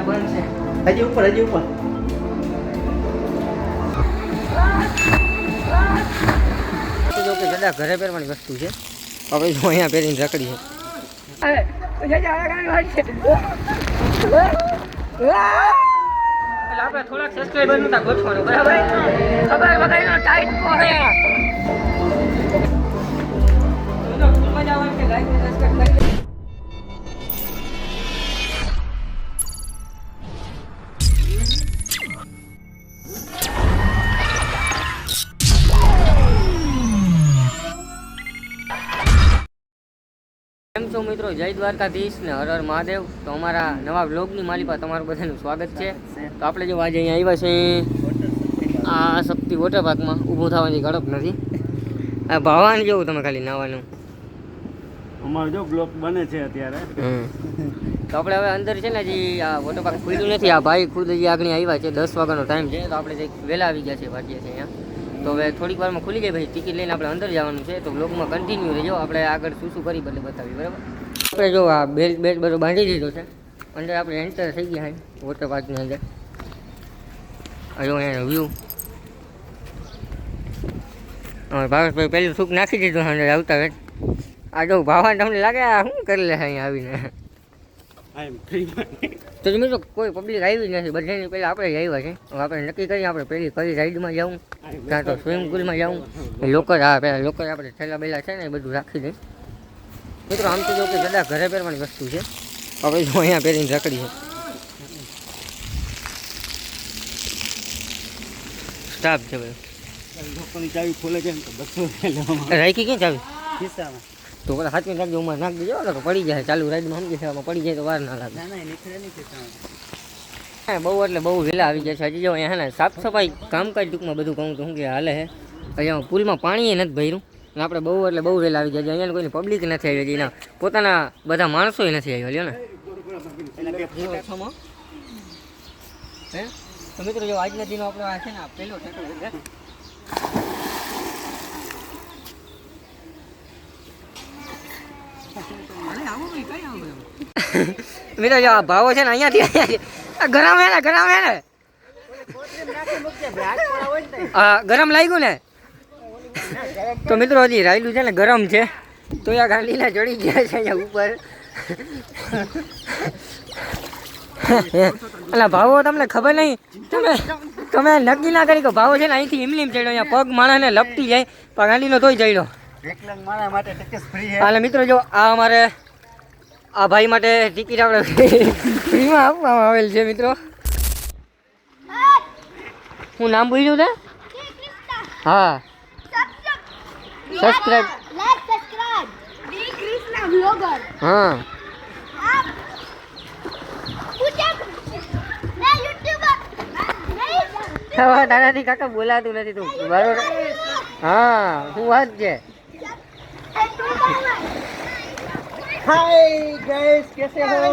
બંધ છે. હજી ઉપર જો કે જડા ઘરે પહેરવાની વસ્તુ છે. આપણે જો અહીંયા પહેરીને રખડી છે. આપણે થોડાક સબસ્ક્રાઇબર નું તા ગોઠવાનું બરાબર. ખબર વગરનો ટાઈટ કો હે. તો ફૂલ મજા આવે કે લાઈક અને સબસ્ક્રાઇબ કરી. કેમ છો મિત્રો, જય દ્વારકાધીશ ને હર હર મહાદેવ. તો અમારા નવા બ્લોગની માલિકા તમારું બધાનું સ્વાગત છે. તો આપણે જો આજે અહીંયા આવ્યા છે આ શક્તિ વોટર પાર્કમાં. ઊભું થવાની ઝડપ નથી. આ ભાવાને જેવું તમે ખાલી નાવાનું. અમારો જો બ્લોક બને છે અત્યારે. તો આપણે હવે અંદર છે ને હજી આ વોટર પાર્ક ખુલ્યું નથી. આ ભાઈ ખુદ હજી આગળ આવ્યા છે. 10 વાગ્યાનો ટાઈમ છે. તો આપણે વહેલા આવી ગયા છે, ભાગ્યા છે અહીંયા. તો હવે થોડીક વારમાં ખુલી જાય. ભાઈ ટિકિટ લઈને આપણે અંદર જવાનું છે. તો બ્લોગમાં કન્ટિન્યુ રહેજો. આપણે આગળ શું કરી બદલે બતાવી બરાબર. આપણે જો આ બેલ્ટ બધો બાંધી દીધો છે. અંદર આપણે એન્ટર થઈ ગયા છે વોટર પાર્કની અંદર. જો એનો વ્યૂ ભાવેશભાઈ પહેલું સૂક નાખી દીધું અંદર આવતા વેત. આ જો ભાવાને તમને લાગે આ શું કરી લે અહીંયા આવીને. તો મિત્રો કોઈ પબ્લિક આવી જ નથી. બધાની પહેલાં આપણે જ આવ્યા છે. આપણે નક્કી કરીએ આપણે પહેલી કઈ રાઈડમાં જાઉં, કાં તો સ્વિમિંગ પુલમાં જાઉં. લોકર હા પહેલાં લોકર આપણે થેલા બેલા છે ને એ બધું રાખી દઈએ. મિત્રો આમ તો જો કે જડા ઘરે પહેરવાની વસ્તુ છે. આપણે જો અહીંયા પહેરીને રખડી છે. સ્ટાફ છે ભાઈ. લોકોની ચાવી ખોલે છે ને તો બસો રાખી ક્યાં ચાવી ખિસ્સામાં. તો પેલા હાથમાં રાખજો. ઉંમર નાખ દેજો તો પડી જાય. ચાલુ રાઈડમાં સમજી છે પડી જાય તો વાર ના લાગે. ના ના નીકળે નહીં ખિસ્સામાં. બહુ એટલે બહુ વહેલા આવી જાય છે. હજી જો અહીંયા ને સાફ સફાઈ કામકાજ ટૂંકમાં બધું કહું તો શું કે હાલે છે. અહીંયા પુલમાં પાણી નથી ભર્યું. અને આપણે બહુ એટલે બહુ વહેલા આવી જાય. અહીંયા કોઈની પબ્લિક નથી આવી. એના પોતાના બધા માણસો નથી આવ્યા લ્યો ને. હે તો મિત્રો જો આજના દિનો આપણો આ છે ને પહેલો ઠેકડો છે. મિત્રો જો આ ભાવો છે ને અહીંયાથી ગરમ હે ને ગરમ લાગ્યું ને. તો મિત્રો હજી રાયલું છે ને ગરમ છે. તો આ ગાંડીના ચડી ગયા છે અહીંયા ઉપર. એટલે ભાવો તમને ખબર નહીં. તમે નક્કી ના કરી કે ભાવો છે ને અહીંથી હિમલીમ ચડ્યો. અહીંયા પગ માણસને લપટી જાય પણ ગાંડીનો તોય ચડ્યો. હાલે મિત્રો જો આ અમારે આ ભાઈ માટે ટિકિટ આપણે ફ્રીમાં આપવામાં આવેલ છે. મિત્રો હું નામ બોલ્યું છે? હા સબસ્ક્રાઇબ. હા તારાથી કાકા બોલાતું નથી તું બરોબર. હા શું વાત છે? હાય ગાઈસ કેસે હો?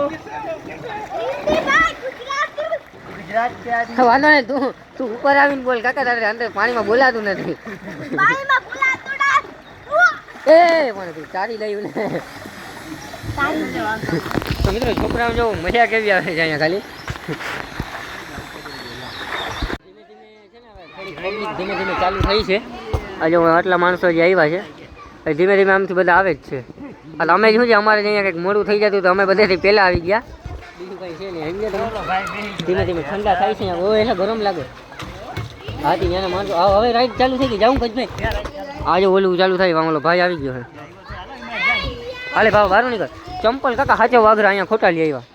ગુજરાત से आज વાંધો નહીં. તું ઉપર આવીને બોલ કાકા. તારે અંદર પાણીમાં બોલાતું નથી. એ પણ તું ચારી લઈ ને. તો મિત્રો છોકરાઓ જો મજા કેવી આવે છે અહીંયા ખાલી. ધીમે ધીમે ચાલુ થઈ છે. આજે આટલા માણસો જે આવ્યા છે ધીમે ધીમે આમથી બધા આવે જ છે. એટલે અમે શું છે અમારે અહીંયા કંઈક મોડું થઈ જતું તો અમે બધેથી પહેલાં આવી ગયા. બીજું કંઈ છે નહીં. ધીમે ધીમે ઠંડા થાય છે. ઓ એટલે ગરમ લાગે. હાથી ત્યાંના માણસો હવે રાઈડ ચાલુ થઈ ગઈ. જાઉં કચ્છ આજે ઓલું ચાલુ થાય. વાંગલો ભાઈ આવી ગયો છે. હાલે ભાવ વારું નીકળ. ચંપલ કાકા સાચો વાઘરા અહીંયા ખોટા લઈ આવ્યા.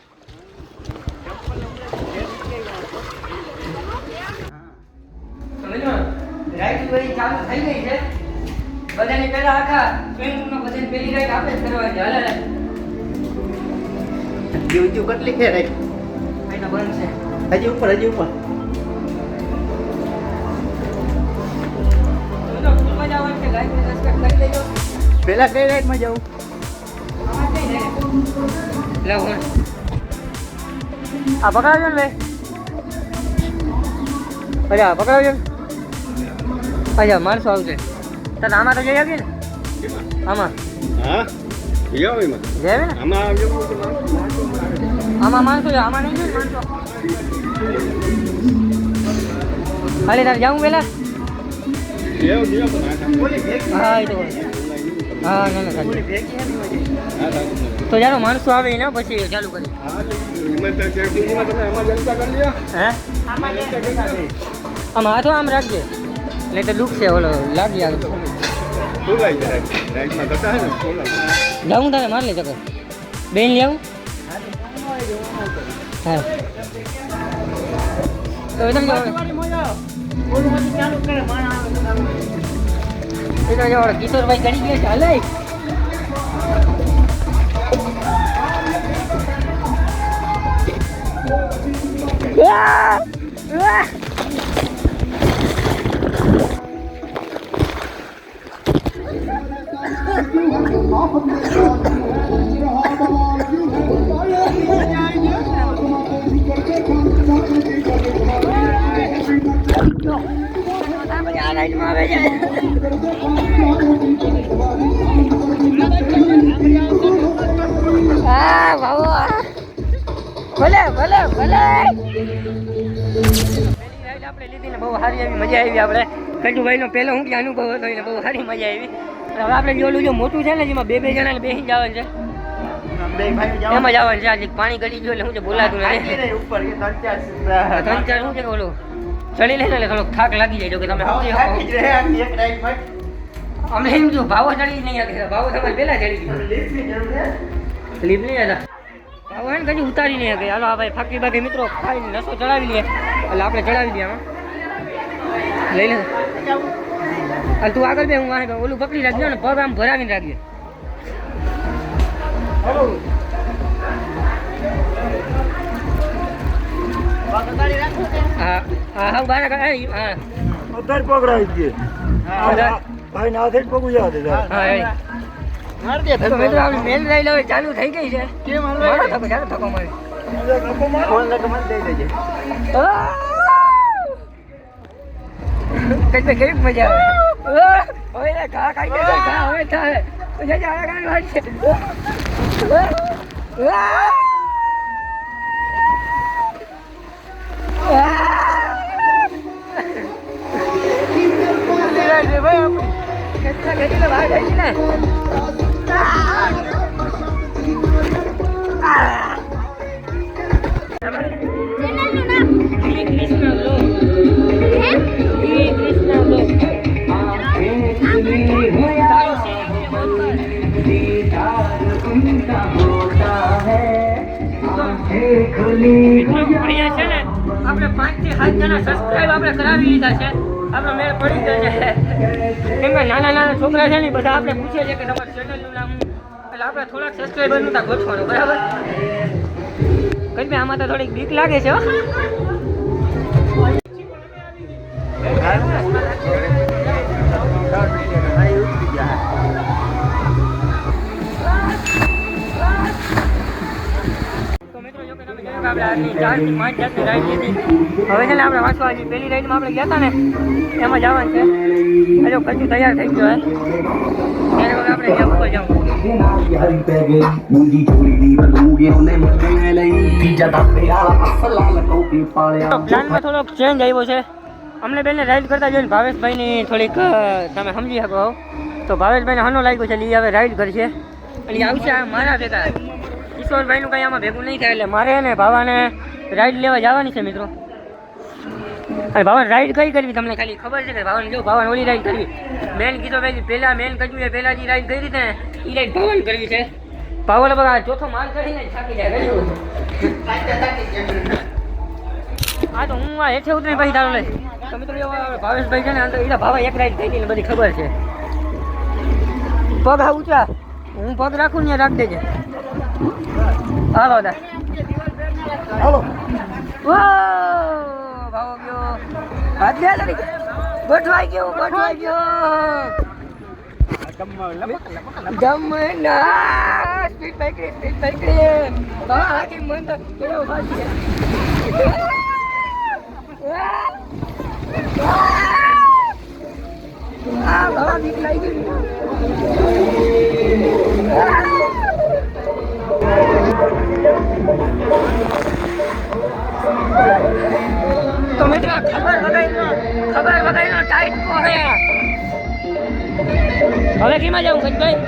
રાઈડ ચાલુ થઈ ગઈ છે. બધાની પહેલા આખા સ્વિમિંગમાં બધાની પહેલી રાઈડ આપણે જ કરવાની. હાલે યુટ્યુબ કેટલી છે રાઈટ? એના બંધ છે. હજી ઉપર પેલા કઈ રાઈડમાં જાઉં? આ પકડાવજો ને ભાઈ. અચ્છા પકડાવજો ને. અચ્છા માણસો આવશે. તને આમાં તો જઈ આવીએ ને. આમાં હા જઈ આવે ને. જઈ આવે ને. આમાં આવજો. આમાં માણસો છે, આમાં નહીં છે માણસો. હાલે તારે જાઉં પેલા. હા એ તો હા ના ના ચાલુ. તો ચાલો માણસો આવે ને પછી ચાલુ કરી. હે આમ હાથો આમ રાખજે નહીં તો દુઃખ છે ઓલો લાગી આવે. જાઉં તારે માર લે ચક્કર બેન લઈ આવું. હા તો એકદમ કિશોરભાઈ કરી ગયા છે હાલે. ભલે ભલે ભલે આપણે લીધી ને બહુ સારી એવી મજા આવી. આપણે કંજુભાઈ નો પહેલો હું કે અનુભવ હતો એને બહુ સારી મજા આવી. હવે આપણે ઓલું જો મોટું છે ને જેમાં બે જણાને બેસી જવાનું છે એમાં જવાનું છે. આજે પાણી ગળી ગયું એટલે હું છે બોલાતું નથી. 3-4 શું છે કે ઓલું ચડી લે ને એટલે થોડોક થાક લાગી જાય. જો કે તમે અમે એમ જો ભાવો ચડી નહીં શકે. ભાવો તમારે પહેલા ચડી ગયો લીપ નહીં હતા ભાવો હે ને કદી ઉતારી નહીં શકે. હાલો આ ભાઈ ફાકી બાકી મિત્રો ખાઈને નસો ચડાવી લઈએ એટલે આપણે ચડાવી દઈએ આમાં લઈ લે. હાલ તું આગળ બે હું વાંહે ઓલું પકડી રાખજો ને પગ આમ ભરાવીને રાખજે. હા હા હા બાર હા અત્યારે પકડાવી દે ભાઈ ના હાથે જ પગું જવા દે. તો મિત્રો આપણી મેલ રાઈડ હવે ચાલુ થઈ ગઈ છે. કેમ હાલો થકો ચાલો થકો મારે કઈ કેવી મજા આવે. હવે ઘા ખાઈ દે ઘા હવે થાય આપણે 5 થી 7 જણા સબસ્ક્રાઇબ આપણે કરાવી લીધા છે. આપણે મેળ પડી ગયો છે. કેમ કે નાના છોકરા છે ને બધા આપણે પૂછે છે કે તમારી ચેનલનું નામ એટલે આપણે થોડાક સબસ્ક્રાઇબરનું તા ગોઠવાનું બરાબર. કઈ ભાઈ આમાં તો થોડીક બીક લાગે છે. આપણે આજની 4 થી 5 જાતની રાઈડ લીધી. હવે છે ને આપણે વાંચવા હજી પહેલી રાઈડમાં આપણે ગયા હતા ને એમાં જવાનું છે. હજુ કચ્છું તૈયાર થઈ ગયો ત્યારે હવે આપણે ત્યાં ઉપર જવું. પ્લાનમાં થોડોક ચેન્જ આવ્યો છે. અમને બેને રાઈડ કરતા જોઈને ભાવેશભાઈની થોડીક તમે સમજી શકો તો ભાવેશભાઈને હનો લાગ્યો છે એટલે હવે રાઈડ કરશે અને આવશે મારા ભેગા. કિશોરભાઈનું કંઈ આમાં ભેગું નહીં થાય એટલે મારે ને ભાવાને રાઈડ લેવા જવાની છે મિત્રો. અને ભાવાને રાઈડ કઈ કરવી તમને ખાલી ખબર છે કે ભાવાને જો ભાવાને ઓલી રાઈડ કરવી મેન કિશોરભાઈ પહેલાં મેન કજુએ પહેલાં જે રાઈડ કરી હતી ને એ રાઈડ ભાવાને કરવી છે. ભાવાને બગા ચોથો માલ ચડીને થાકી જાય ગયું. હા તો હું આ હેઠે ઉતરી પછી તારો લઈ તો મિત્રો ભાવેશભાઈ છે ને અંદર એના ભાવા એક રાઈડ થઈ ગઈ ને બધી ખબર છે. પગ હા ઊંચા હું પગ રાખું ને રાખી દેજે. હાલો દા હાલો ભાવો ગયો હાથ બે ગોઠવાઈ ગયો જમના સ્પીડ પકડી હાથી મન તો કેવો ફાટી ભાવા બીક લાગી ગઈ. તો મિત્રો ખબર વગરનો ટાઈટ કો હે હવે કેમાં જાઉં ભાઈ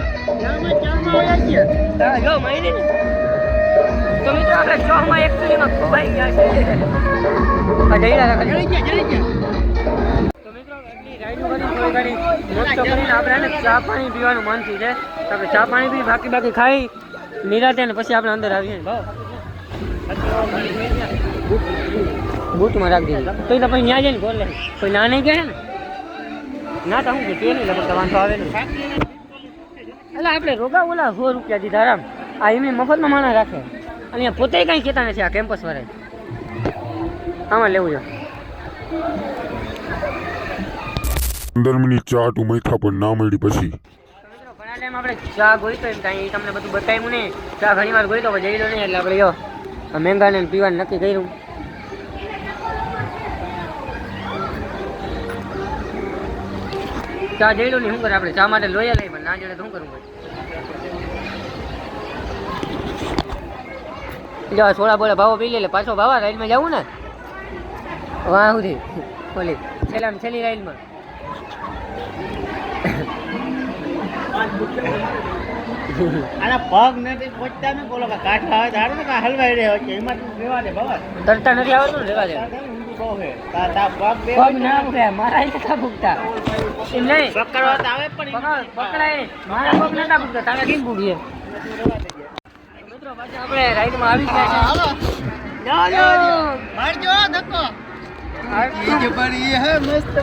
જો મહિને તો મિત્રો આપણે ચોકમાં એકચુઅલીમાં ખોવાઈ ગયા છે આ જઈ ગયા તો મિત્રો એટલી રાઈડો કરી થોડી ઘણી મોસ્ટ કરીને આપણે એને ચા પાણી પીવાનું મન થયું છે તો આપણે ચા પાણી પી બાકી ખાઈ નિરાતે ને પછી આપણે અંદર આવીએ ભાવ બૂટમાં રાખી દીધું તો પછી ત્યાં જઈને ગોળ લે કોઈ ના નહીં કહે ને ના તો હું કે નહીં લગભગ વાંધો આવે ને એટલે આપણે રોગા ઓલા 100 રૂપિયા દીધા આરામ આ એમને મફતમાં માણસ રાખે અને અહીંયા પોતે કંઈ કહેતા નથી આ કેમ્પસ વાળા આમાં લેવું છે 15 મિનિટ ચા તું મૈથા પણ ના મળી પછી ઘણા ટાઈમ આપણે ચા ગોઈતો એમ કાંઈ તમને બધું બતાવ્યું નહીં ચા ઘણી વાર ગોઈતો જઈ લો નહીં એટલે આપણે જો મેંગાને પીવાનું નક્કી કર્યું ચા જઈ લો નહીં શું કરે આપણે ચા માટે લોયા લઈ પણ ના જોડે તો શું કરવું પડે જો સોળા બોલા ભાવો પી લે પાછો ભાવા રાઈડમાં જવું ને વાહ સુધી ઓલી છેલ્લી રાઈડમાં આના પગ નથી પહોંચતા ને બોલો કે કાઠા આવે ધારો ને હલવાઈ રહ્યો છે એમાં તું રેવા દે બાબા તરતા નથી આવડતું ને રેવા દે બહુ હે તા પગ બે પગ ના ઉઠે મારા નતા ભૂગતા એમ નહીં પકડવા તો આવે પણ પકડાય મારા પગ નતા ભૂગતા તારે કેમ ભૂગીએ મિત્રો પાછા આપણે રાઈડમાં આવી ગયા છે મારજો ધક્કો બીજે પર એ હે મસ્ત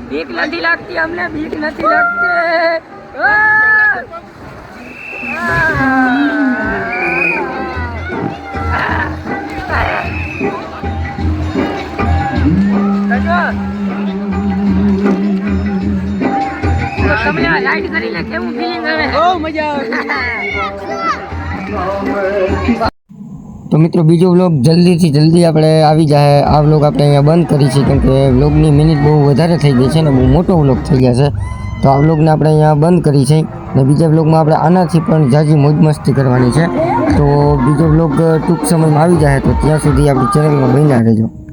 બીક નથી લાગતી અમને બીક નથી લાગતી તમે આ રાઈડ કરીને કેવું ફીલિંગ આવે બહુ મજા આવે તો મિત્રો બીજો વ્લોગ જલ્દી આપણે આવી જાય આ વ્લોગ આપણે અહીંયા બંધ કરી છે કેમ કે વ્લોગની મિનિટ બહુ વધારે થઈ ગઈ છે ને બહુ મોટો વ્લોગ થઈ ગયા છે તો આ વ્લોગને આપણે અહીંયા બંધ કરી છે ને બીજા વ્લોગમાં આપણે આનાથી પણ ઝાઝી મોજ મસ્તી કરવાની છે તો બીજો વ્લોગ ટૂંક સમયમાં આવી જાય તો ત્યાં સુધી આપણી ચેનલમાં બન્યા રહેજો.